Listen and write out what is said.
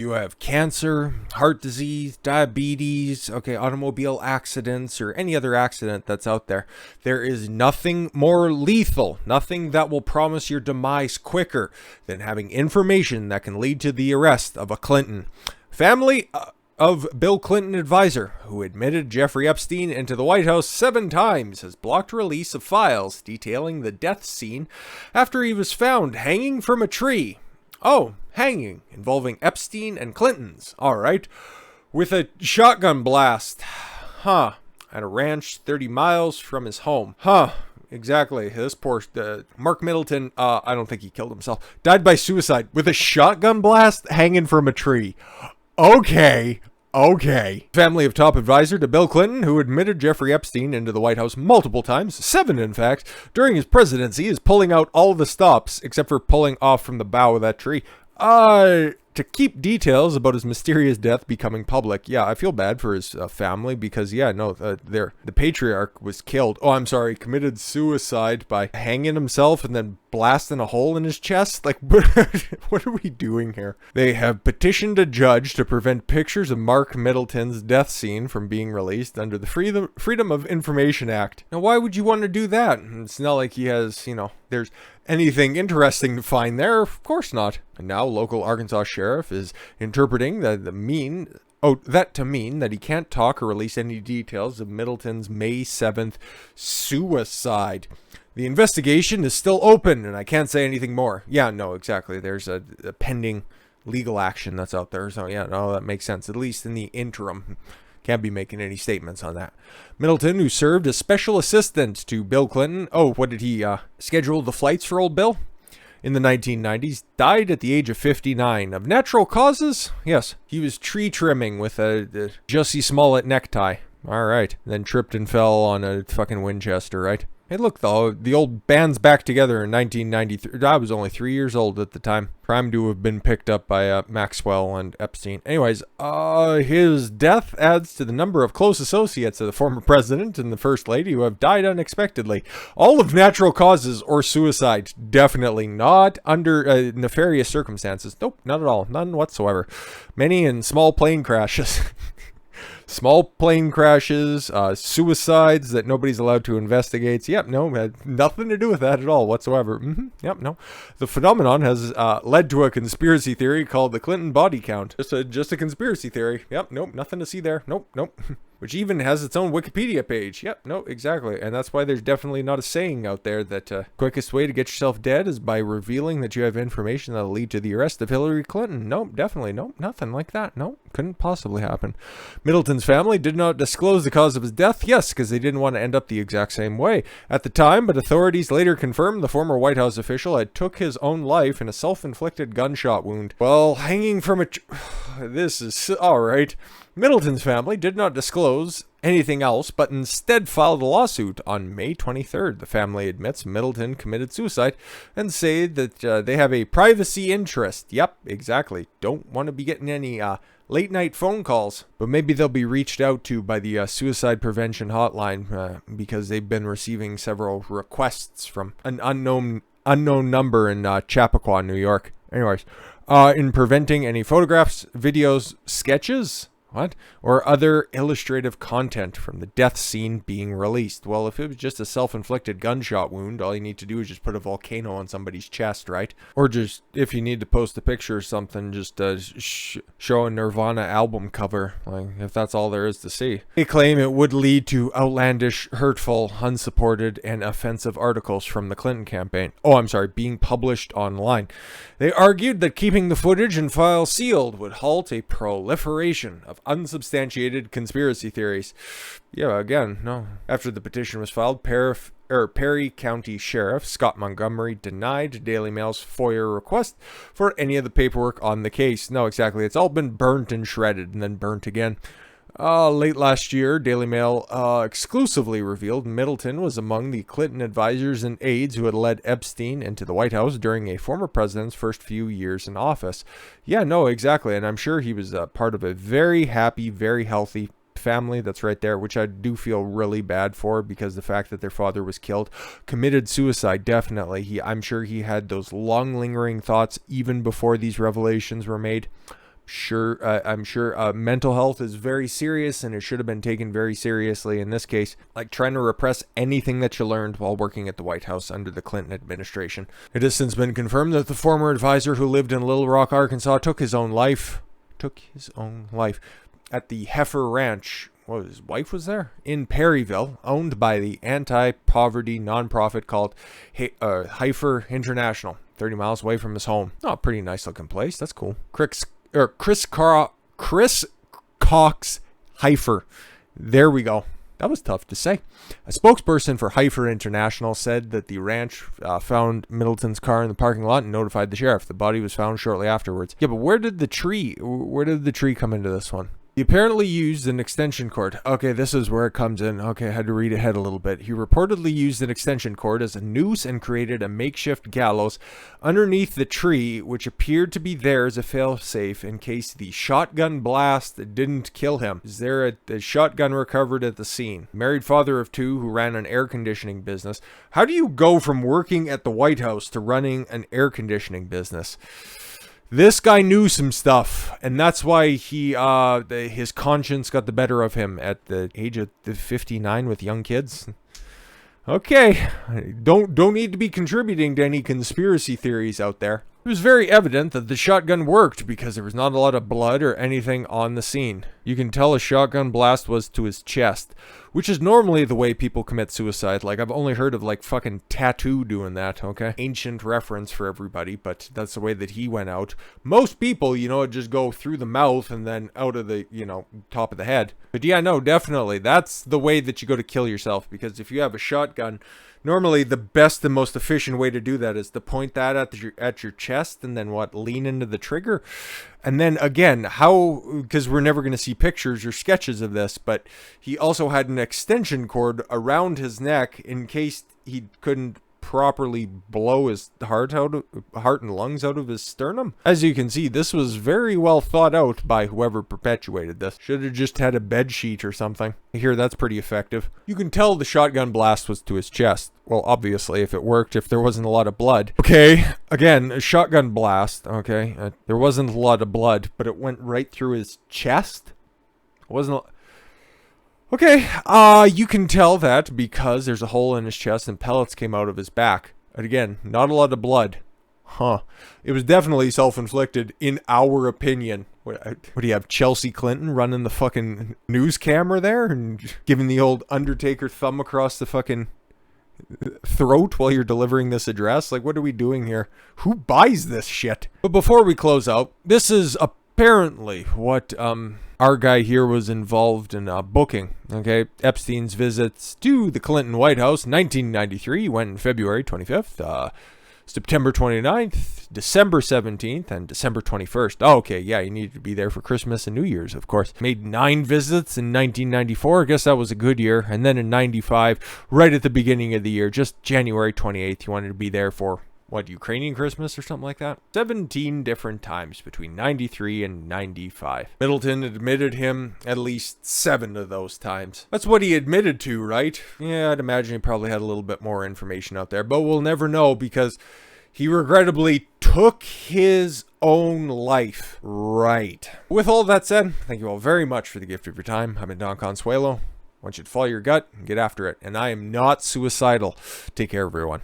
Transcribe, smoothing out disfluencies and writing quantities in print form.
You have cancer, heart disease, diabetes, okay, automobile accidents, or any other accident that's out there. There is nothing more lethal, nothing that will promise your demise quicker than having information that can lead to the arrest of a Clinton. Family of Bill Clinton advisor, who admitted Jeffrey Epstein into the White House 7 times, has blocked release of files detailing the death scene after he was found hanging from a tree. Oh, hanging, involving Epstein and Clintons, alright, with a shotgun blast, at a ranch 30 miles from his home, exactly, this poor, Mark Middleton, I don't think he killed himself, died by suicide with a shotgun blast hanging from a tree. Okay. Family of top advisor to Bill Clinton, who admitted Jeffrey Epstein into the White House multiple times, 7 in fact, during his presidency, is pulling out all the stops, except for pulling off from the bough of that tree. To keep details about his mysterious death becoming public. Yeah, I feel bad for his family because, the patriarch was killed. Committed suicide by hanging himself and then blasting a hole in his chest. Like, what are we doing here? They have petitioned a judge to prevent pictures of Mark Middleton's death scene from being released under the Freedom of Information Act. Now, why would you want to do that? It's not like he has, there's anything interesting to find there? Of course not. And now local Arkansas sheriff is interpreting that to mean that he can't talk or release any details of Middleton's May 7th suicide. The investigation is still open, and I can't say anything more. Yeah, no, exactly. There's a pending legal action that's out there. So, that makes sense, at least in the interim. Can't be making any statements on that. Middleton, who served as special assistant to Bill Clinton. Oh, what did he schedule the flights for old Bill? In the 1990s, died at the age of 59. Of natural causes? Yes, he was tree trimming with a Jussie Smollett necktie. All right. Then tripped and fell on a fucking Winchester, right? Hey, look, though, the old band's back together in 1993. I was only 3 years old at the time. Prime to have been picked up by Maxwell and Epstein. Anyways, his death adds to the number of close associates of the former president and the first lady who have died unexpectedly. All of natural causes or suicide. Definitely not under nefarious circumstances. Nope, not at all. None whatsoever. Many in small plane crashes. Small plane crashes, suicides that nobody's allowed to investigate. Yep, no, had nothing to do with that at all whatsoever. Yep, no. The phenomenon has led to a conspiracy theory called the Clinton body count. Just a conspiracy theory. Yep, nope, nothing to see there. Nope. Which even has its own Wikipedia page. Yep, no, exactly. And that's why there's definitely not a saying out there that quickest way to get yourself dead is by revealing that you have information that'll lead to the arrest of Hillary Clinton. Nope, definitely. Nope, nothing like that. Nope, couldn't possibly happen. Middleton's family did not disclose the cause of his death. Yes, because they didn't want to end up the exact same way at the time, but authorities later confirmed the former White House official had took his own life in a self-inflicted gunshot wound. Well, hanging from a... This is... Alright. Middleton's family did not disclose anything else, but instead filed a lawsuit on May 23rd. The family admits Middleton committed suicide and say that they have a privacy interest. Yep, exactly. Don't want to be getting any late night phone calls, but maybe they'll be reached out to by the suicide prevention hotline because they've been receiving several requests from an unknown number in Chappaqua, New York. Anyways, in preventing any photographs, videos, sketches, or other illustrative content from the death scene being released. Well, if it was just a self-inflicted gunshot wound, all you need to do is just put a volcano on somebody's chest, right? Or just, if you need to post a picture or something, just show a Nirvana album cover, like, if that's all there is to see. They claim it would lead to outlandish, hurtful, unsupported, and offensive articles from the Clinton campaign. Being published online. They argued that keeping the footage and files sealed would halt a proliferation of unsubstantiated conspiracy theories. Yeah, again, no. After the petition was filed, Perry County Sheriff Scott Montgomery denied Daily Mail's FOIA request for any of the paperwork on the case. No, exactly. It's all been burnt and shredded and then burnt again. Late last year, Daily Mail exclusively revealed Middleton was among the Clinton advisors and aides who had led Epstein into the White House during a former president's first few years in office. Yeah, no, exactly. And I'm sure he was part of a very happy, very healthy family that's right there, which I do feel really bad for, because the fact that their father was killed, committed suicide, definitely. I'm sure he had those long lingering thoughts even before these revelations were made. I'm sure mental health is very serious, and it should have been taken very seriously in this case, like trying to repress anything that you learned while working at the White House under the Clinton administration. It has since been confirmed that the former advisor who lived in Little Rock, Arkansas, took his own life at the Heifer Ranch. Well, his wife was there in Perryville, owned by the anti-poverty nonprofit called Heifer International, 30 miles away from his home. Oh, pretty nice looking place. That's cool. Chris Cox Heifer. There we go. That was tough to say. A spokesperson for Heifer International said that the ranch found Middleton's car in the parking lot and notified the sheriff. The body was found shortly afterwards. Yeah, but where did the tree come into this one? He apparently used an extension cord. Okay, this is where it comes in. Okay, I had to read ahead a little bit. He reportedly used an extension cord as a noose and created a makeshift gallows underneath the tree, which appeared to be there as a failsafe in case the shotgun blast didn't kill him. Is there a shotgun recovered at the scene? Married father of 2 who ran an air conditioning business. How do you go from working at the White House to running an air conditioning business? This guy knew some stuff, and that's why his conscience got the better of him at the age of 59 with young kids. Okay, don't need to be contributing to any conspiracy theories out there. It was very evident that the shotgun worked because there was not a lot of blood or anything on the scene. You can tell a shotgun blast was to his chest, which is normally the way people commit suicide. Like, I've only heard of, like, fucking Tattoo doing that, okay? Ancient reference for everybody, but that's the way that he went out. Most people, just go through the mouth and then out of the, top of the head. But yeah, no, definitely. That's the way that you go to kill yourself, because if you have a shotgun, normally the best and most efficient way to do that is to point that at your chest and then lean into the trigger. And then again, because we're never going to see pictures or sketches of this, but he also had an extension cord around his neck in case he couldn't properly blow his heart and lungs out of his sternum. As you can see, this was very well thought out by whoever perpetuated this. Should have just had a bed sheet or something. I hear that's pretty effective. You can tell the shotgun blast was to his chest. Well, obviously, if it worked, if there wasn't a lot of blood. Okay, again, a shotgun blast, okay. There wasn't a lot of blood, but it went right through his chest. It wasn't... Okay, you can tell that because there's a hole in his chest and pellets came out of his back. And again, not a lot of blood. Huh. It was definitely self-inflicted, in our opinion. What do you have, Chelsea Clinton running the fucking news camera there and giving the old Undertaker thumb across the fucking throat while you're delivering this address? Like, what are we doing here? Who buys this shit? But before we close out, this is apparently what, our guy here was involved in booking, okay? Epstein's visits to the Clinton White House, 1993, went February 25th, September 29th, December 17th, and December 21st. Oh, okay, yeah, you needed to be there for Christmas and New Year's, of course. Made 9 visits in 1994. I guess that was a good year. And then in 95, right at the beginning of the year, just January 28th, he wanted to be there for... Ukrainian Christmas or something like that? 17 different times between 93 and 95. Middleton admitted him at least 7 of those times. That's what he admitted to, right? Yeah, I'd imagine he probably had a little bit more information out there, but we'll never know because he regrettably took his own life. Right. With all that said, thank you all very much for the gift of your time. I've been Don Consuelo. I want you to follow your gut and get after it. And I am not suicidal. Take care, everyone.